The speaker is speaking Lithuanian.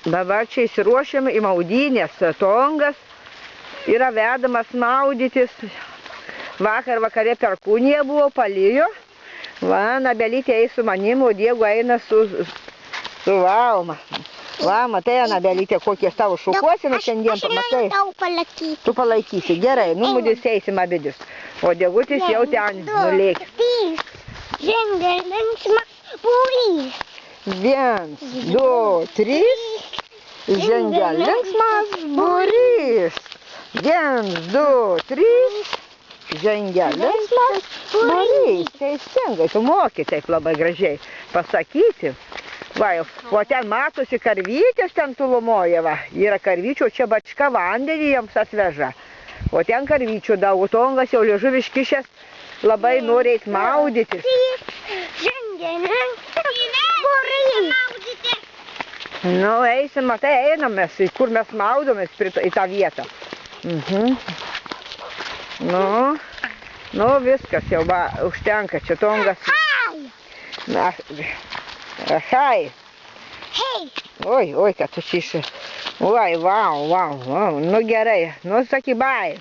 Dabar čia įsiruošiam į maudynės. Tongas yra vedamas maudytis. Vakar vakare perkūnija buvo, palijo. Va, Anabelytė eis su manim, o Diego eina su Valma. Va, matai, Anabelytė, kokie tavo šukuosina šiandien, pamatai. Aš tau palaikysiu. Tu palaikysi, gerai, numudys eisim abidis. O Diegutis jau ten nulėkė. Žengia linksmas būrys. 1, 2, 3. Žengia linksmas būrys. 1, 2, 3. Žengia linksmas būrys. Teisingai, tu moki taip labai gražiai pasakyti. Va, o ten matosi karvytės ten tulumoje, va. Yra karvyčių, čia bačka vandenį jiems atveža. O ten karvyčių daug. Tongas jau liežuvį iškišęs labai nori eit maudytis. Žengia linksmas būrys. Nu, eisim, matai, einam mes, kur mes maudomės į tą vietą. Nu, viskas jau, va, užtenka, čia Tongas. Hai. Hei. Oi, kad tu šišai. Oi, vau, nu gerai, nu saky, bye.